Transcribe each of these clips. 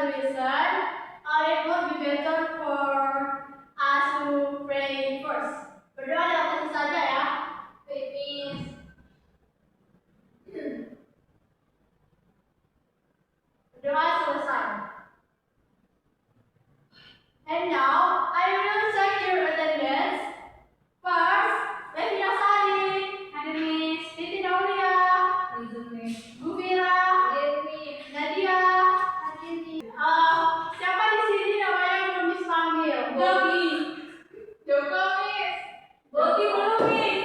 to listen, it would be better for us to pray first. Berdoa dalam hati saja ya. Please. Berdoa selesai. And now I will check your attendance. First, Levina Sari, hadir Miss. Titi Daulia, Gufira, hadir Miss. Nadia, hadir Miss. Siapa di sini namanya yang belum Miss panggil? Bogi. Joko Miss. Bogi belum Miss.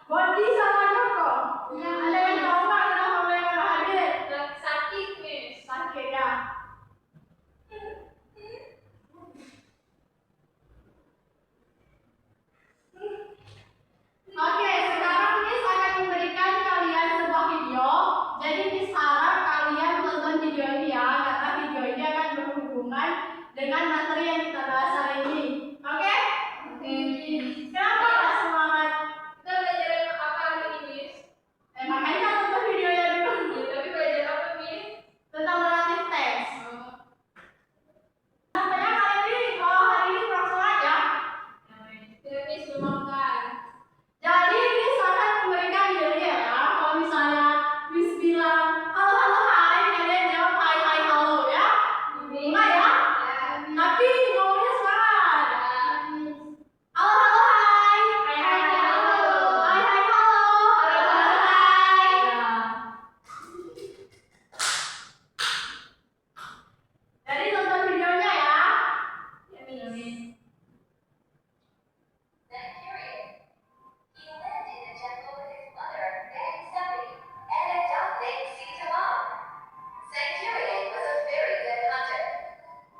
Bogi sama Joko. Ya. Ada yang tahu nggak kenapa mereka nggak hadir? Sakit Miss. Sakit ya. Oke, sekarang Miss akan memberikan kalian sebuah video. Jadi Miss harap kalian tonton video ini ya, karena video ini akan berhubungan dengan materi yang kita bahas hari ini. Oke? Oke. Kenapa nggak semangat? Kita belajar apa hari ini, Miss? Makanya tonton videonya dulu. Tapi belajar apa, Miss? Tentang relative text. Nampaknya kalian ini kalau hari ini kurang semangat ya? Ya, Miss lumayan. Jadi Miss akan memberikan ide ya. Kalau misalnya Miss bilang halo halo hai, kalian jawab hai hai halo ya. Enggak ya? Tapi ngomongnya semangat. Halo halo hai. Hai hai halo. Hai hai halo. Halo halo hai. Jadi tonton videonya ya. Ya Miss. He lived in the jungle with his mother and Stumpy, and a dog named Cinnamon. Centurion was a very good hunter.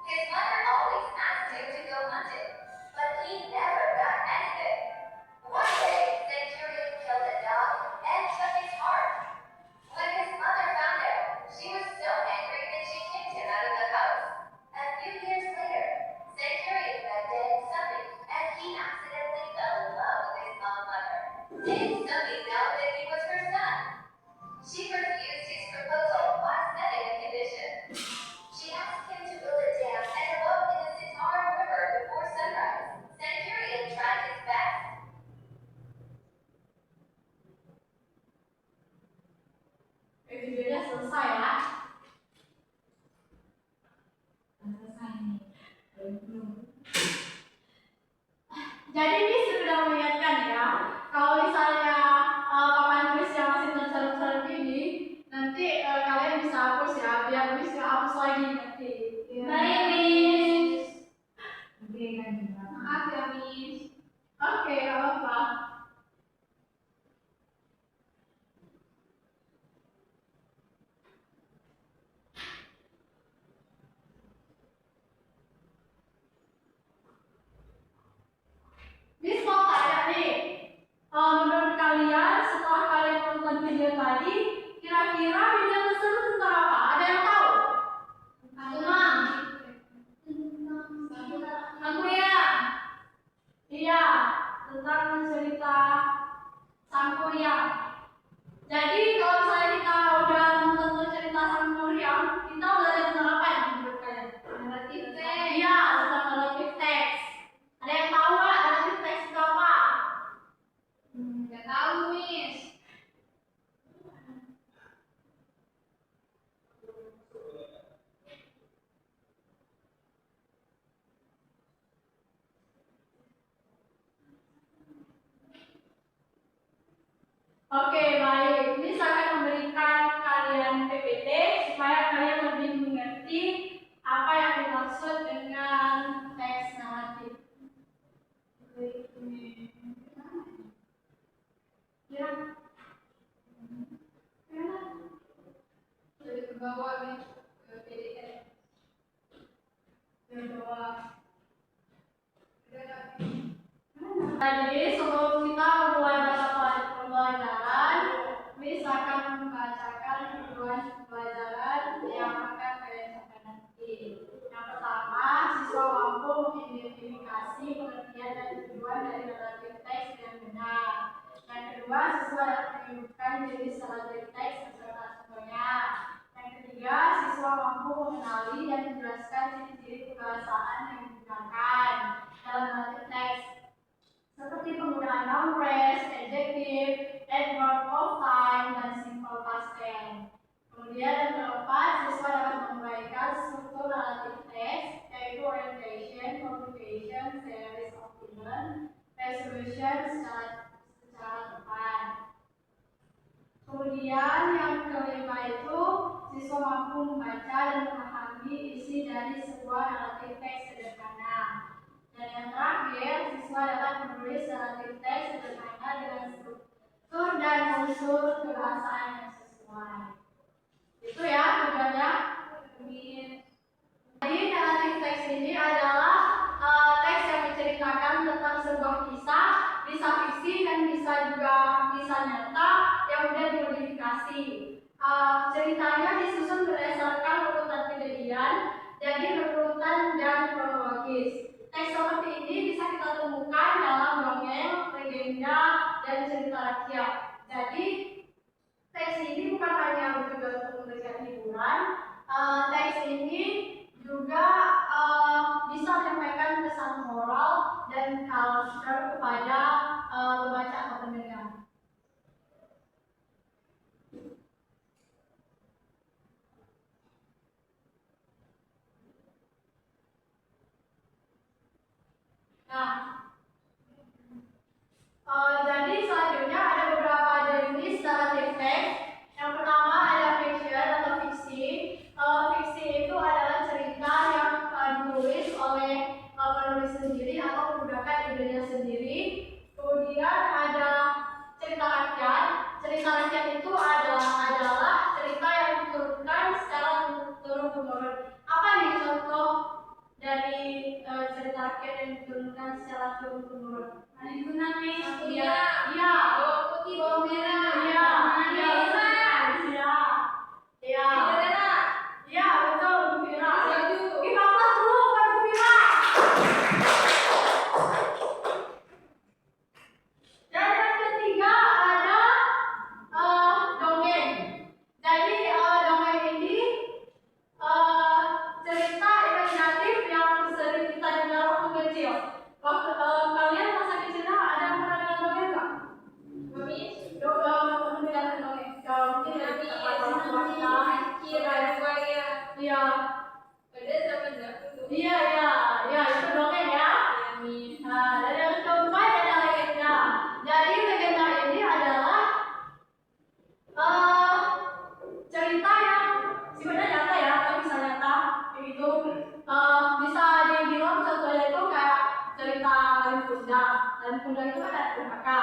His mother always asked him to go hunting, but he never got anything. One day, Centurion killed a dog and took his heart. When his mother found out, she was so angry that she kicked him out of the house. A few years later, Centurion met Dan Stumpy, and he accidentally fell in love with his own mother. Didn't Stumpy know that he was her son? She refused his proposal while setting a condition. She asked him to build a dam and a boat in the Sitar River before sunrise. Centurion tried his best. Videonya selesai ya. Selesai nih. Jadi Miss sudah mengingatkan ya, kalau misalnya papan tulis yang masih terseluruh ini, nanti kalian bisa hapus ya, biar Miss nggak hapus lagi nanti. Baik Miss. Oke kan juga. Maaf ya Miss. Oke, nggak apa-apa. Miss mau tanya nih, menurut kalian setelah kalian nonton video tadi, kira-kira video tersebut tentang apa? Ada yang tahu? Tentang aku ya? Iya, tentang cerita Sang Kuryang. Jadi kalau misalnya kita udah nonton cerita Sang Kuryang, kita belajar tentang apa ya menurut kalian? Relative text. Iya, tentang relative text. Ada yang tahu nggak relative text itu apa? Nggak tahu, Miss. Oke, baik. Miss akan memberikan kalian PPT supaya kalian lebih mengerti apa yang dimaksud dengan teks narratif. Ya. Jadi ke bawah nih ke PDF. Ke bawah. Jadi sebelum kita memulai pembelajaran, Miss akan membacakan tujuan pembelajaran yang akan kalian capai nanti. Yang pertama, siswa mampu mengidentifikasi pengertian dan tujuan dari relative text dengan benar. Yang kedua, siswa dapat menyebutkan jenis relative text beserta sumbernya. Yang ketiga, siswa mampu mengenali dan menjelaskan ciri-ciri kebahasaan yang digunakan dalam naratif teks, seperti penggunaan noun phrase, adjective, adverb of time, dan simple past tense. Kemudian yang keempat, siswa dapat menguraikan struktur naratif teks, yaitu orientation, motivation, series of event, resolution secara tepat. Kemudian yang kelima itu siswa mampu membaca dan memahami isi dari sebuah naratif teks sederhana. Dan yang terakhir, siswa dapat menulis naratif teks sederhana dengan struktur dan unsur kebahasaan yang sesuai. Itu ya tujuannya. Jadi naratif teks ini adalah teks yang menceritakan tentang sebuah kisah, bisa fiksi dan bisa juga kisah nyata yang sudah dimodifikasi. Ceritanya disusun berdasarkan urutan kejadian, jadi berurutan dan kronologis. Teks seperti ini bisa kita temukan dalam dongeng, legenda, dan cerita rakyat. Jadi teks ini bukan hanya bertujuan untuk memberikan hiburan, teks ini juga bisa menyampaikan pesan moral dan culture kepada pembaca atau pendengar. Nah, jadi selanjutnya ada beberapa jenis naratif teks. Yang pertama ada fiction atau fiksi. Fiksi itu adalah cerita yang ditulis oleh penulis sendiri atau menggunakan idenya sendiri. Kemudian ada cerita rakyat. Cerita rakyat itu adalah cerita yang diturunkan secara turun-temurun. Apa nih contoh dari cerita rakyat yang diturunkan secara turun-temurun? Hari Tsunami, iya, bawang putih, bawang merah, iya, iya, betul, Bu Fira. Kita kelas dulu, bukan Bu Fira. Dan yang ketiga ada dongeng. Jadi dongeng ini cerita imajinatif yang sering kita dengar waktu kecil. Waktu kalian masa kecilnya ada yang pernah dengar dongeng nggak? Mendengarkan dongeng. Mungkin dari tempat swasta. Iya, itu dongeng ya. Nah, dan yang keempat ada legenda. Jadi legenda ini adalah cerita yang sebenarnya nyata ya, atau bisa nyata itu bisa dibilang contohnya itu kayak cerita Lain Kunda itu kan ada durhaka.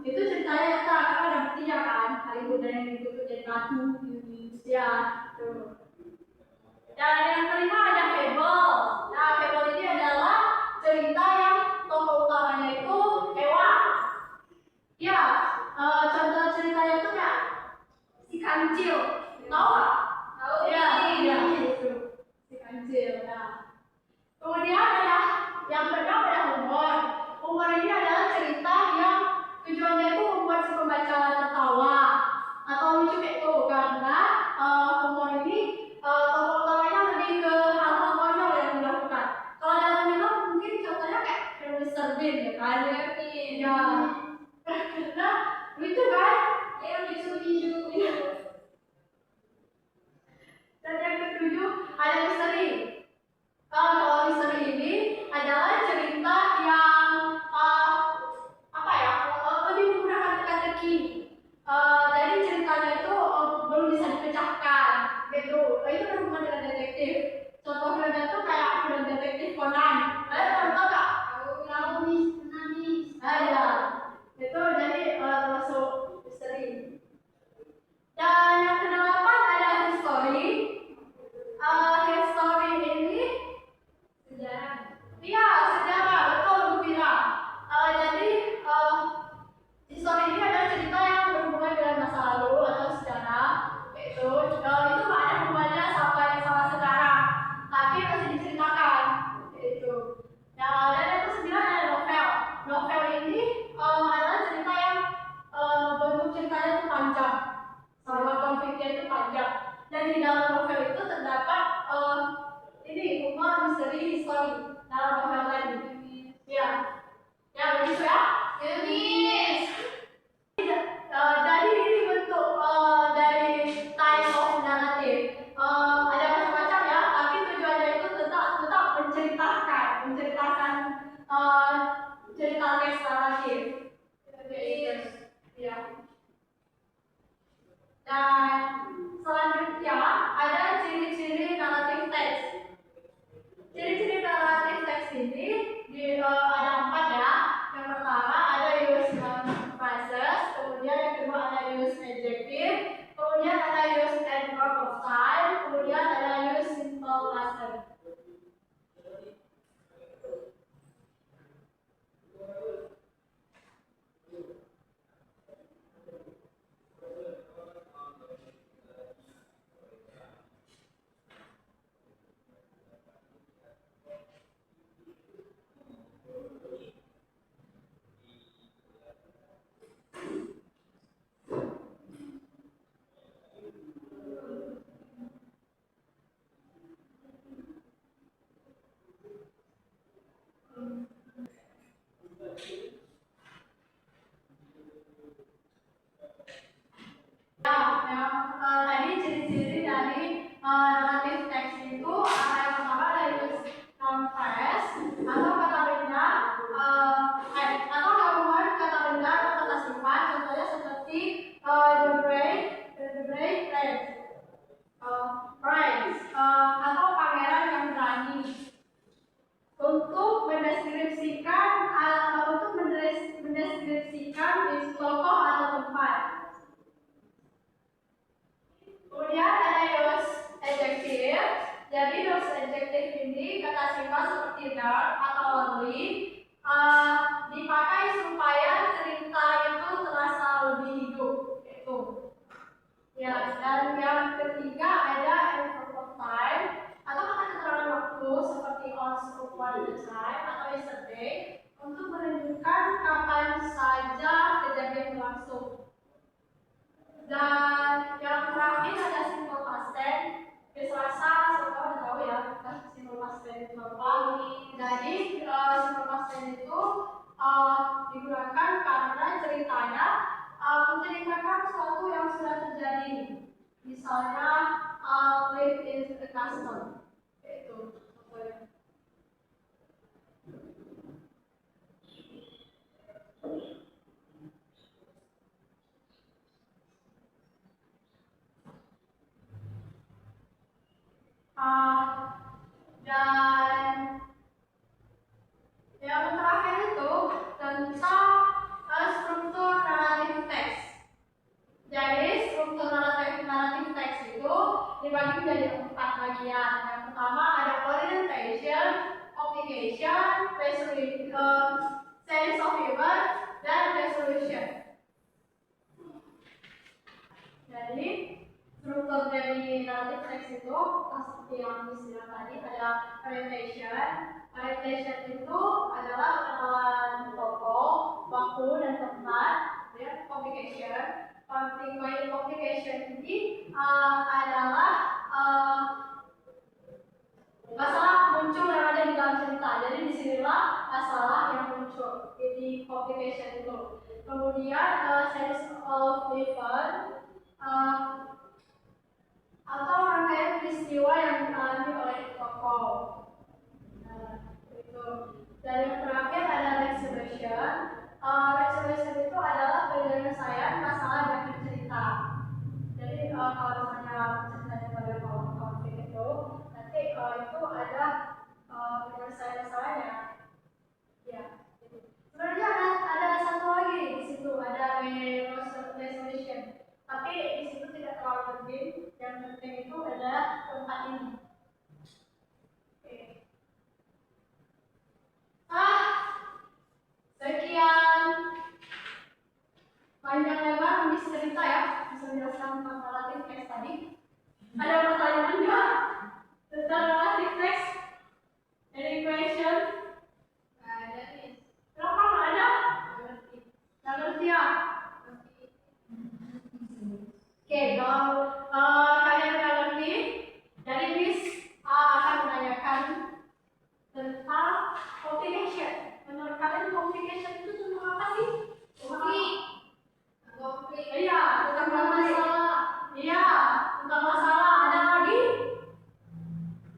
Itu ceritanya nyata karena ada buktinya kan, Lain Kunda yang ditutup jadi batu ya. Dan yang kelima ada fable. Nah, fable ini adalah cerita yang tokoh utamanya itu hewan. Ya, contoh ceritanya itu kayak si kancil, tahu nggak? Tahu ya, itu si kancil. Nah, kemudian ada yang kedua ada humor. Humor ini adalah cerita yang tujuannya itu membuat si pembaca tertawa atau lucu itu karena humor ini tokoh utamanya lebih ke hal-hal konyol yang dilakukan. Kalau dalam film mungkin contohnya kayak Mr. Bean ya kan? Ya, karena lucu kan? Ya, lucu. Dan yang ketujuh ada misteri. Kalau misteri ini adalah cerita yang lebih menggunakan teka-teki. Jadi ceritanya itu belum bisa dipecahkan, gitu. Itu berhubungan dengan detektif. Contoh filmnya itu kayak film detektif Conan. Kalian tahu nggak? Tahu nih. Ya. Itu jadi termasuk misteri. Dan yang kedelapan ada history. History ini Jadi those adjective ini kata sifat seperti dark atau lovely dipakai supaya cerita itu terasa lebih hidup gitu. Ya, dan yang ketiga ada effort of time atau kata keterangan waktu seperti once upon a time atau yesterday untuk menunjukkan kapan saja kejadian berlangsung. Dan yang terakhir ada simple past tense. Selasa, semua udah tahu ya, simple past tense itu apa. Jadi simple past tense itu digunakan karena ceritanya menceritakan sesuatu yang sudah terjadi. Misalnya live in a custom. Itu. Dan yang terakhir itu tentang struktur naratif teks. Jadi struktur naratif teks itu dibagi menjadi 4 bagian. Yang pertama ada orientation, complication, series of events, dan resolution. Jadi struktur dari naratif teks itu seperti yang disebut tadi ada orientation. Orientation itu adalah pengenalan tokoh, waktu, dan tempat. Ya, complication. Complication ini adalah masalah muncul yang ada di dalam cerita. Jadi disinilah masalah yang muncul di complication itu. Kemudian series of event atau rangkaian peristiwa yang dialami oleh tokoh. Itu. Dan yang terakhir ada resolution. Resolution itu adalah penyelesaian masalah dari cerita. Jadi kalau misalnya ceritanya pada konflik itu, nanti itu ada penyelesaian masalahnya. Ya. Sebenarnya ada satu lagi di situ ada resolution. Tapi di situ tidak terlalu penting. Yang penting itu adalah tempat ini. Oke. Sekian panjang lebar habis cerita ya, bisa menjelaskan tentang naratif teks tadi. Ada pertanyaan nggak tentang naratif teks? Any question? Nggak ada nih. Kenapa nggak ada? Nggak ngerti ya? Oke, kalau kalian nggak ngerti, jadi Miss akan menanyakan tentang complication. Menurut kalian complication itu tentang apa sih? Konflik. Iya, tentang masalah. Iya, tentang masalah. Ada lagi?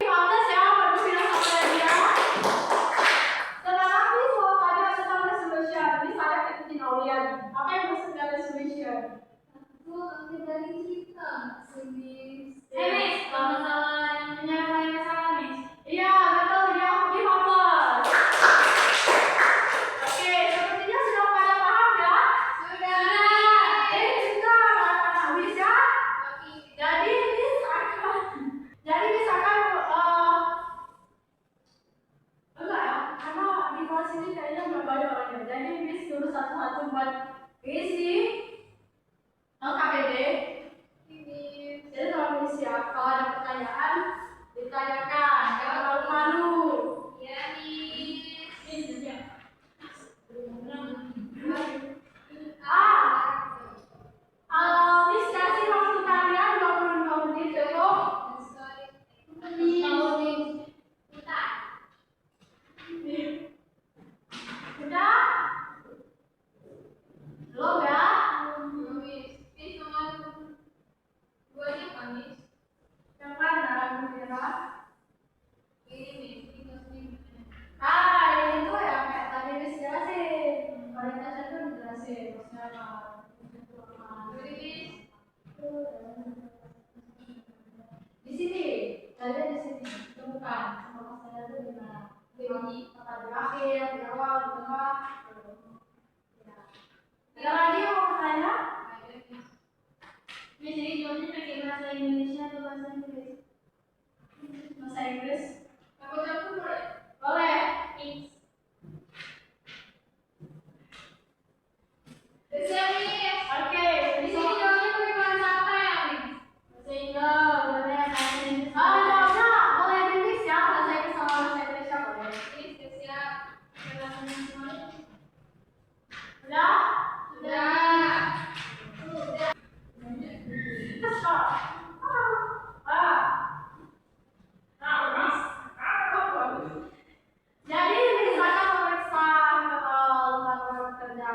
Pantas ya, baru bilang apa ya? Sekarang nih soal ada tentang resolution. Ini saya ikutin Aulian. Apa yang maksud dengan resolution? Itu nanti dari kita. Miss, kalau masalah yang menyelesaikan masalah, Miss. Iya, betul. Jadi aku di hafal. Oke, sepertinya sudah pada paham ya? Sudah. Sudah. Habis ya? Jadi misalkan enggak ya, karena di kelas ini kayaknya nggak banyak orangnya. Jadi Miss dulu satu-satu buat isi LKPD. Jadi kalau Miss ya, kalau ada pertanyaan ditanyakan, jangan malu-malu. Iya Miss. Miss ya. Miss kasih waktu kalian 25 menit cukup. Udah? Belum ya? Yang mana Mira? Ini itu ya kayak tadi Miss jelasin. Orientasi itu dijelasin, maksudnya apa? Di sini, kalian di sini temukan sama masalah itu di mana? Di akhir, di awal, di tengah. Ya. Ada lagi yang mau bertanya? Jadi jawabnya pakai bahasa Indonesia atau bahasa Inggris? Bahasa Inggris? Campur-campur boleh? Boleh. Bisa, Miss. Oke, Di sini jawabnya pakai bahasa apa ya, Miss? bahasa Inggris, boleh bahasa Inggris. Oh, jawabnya boleh di Inggris ya, bahasa Inggris sama bahasa Indonesia boleh. Miss, siap. Kelasnya semuanya. Udah? Sudah. Stop. Jadi misalkan memeriksa laporan kerja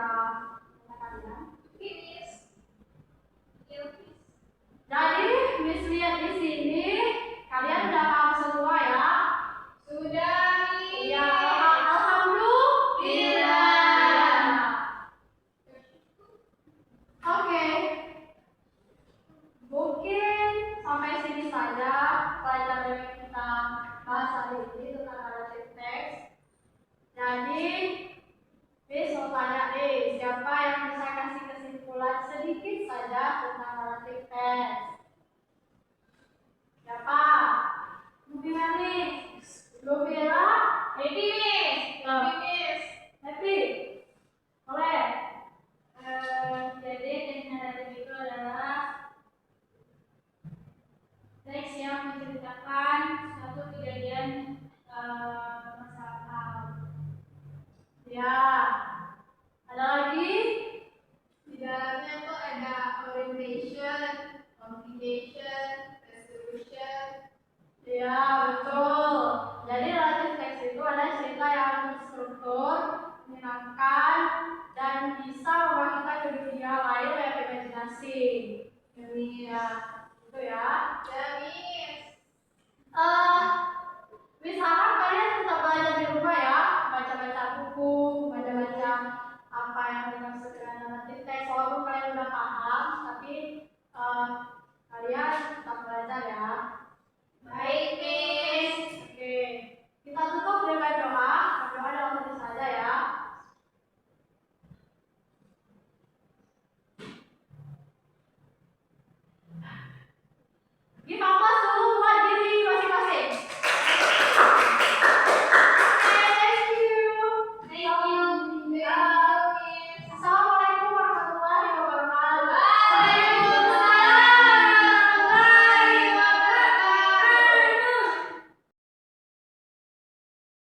kalian. Oke, Miss. Iya, Miss. Jadi Miss lihat di sini kalian udah paham semua ya. Sudah, Miss. Iya, alhamdulillah. Oke. Mungkin sampai sini saja pelajaran yang kita bahas hari ini tentang narrative text. Jadi, Miss mau tanya nih, siapa yang bisa kasih kesimpulan sedikit saja tentang narrative text? Siapa? Luvira nih. Luvira? Happy, Miss. Happy, Miss. Happy? Boleh? Jadi teknik naratif itu adalah teks yang menceritakan suatu kejadian masa lalu. Ya. Ada lagi? Di dalamnya tuh ada orientation, complication, resolution. Ya, betul. Jadi relatif teks itu adalah cerita yang terstruktur, menyenangkan, dan bisa membawa kita ke dunia lain lewat imajinasi. Ini ya, itu ya. Ya, Miss.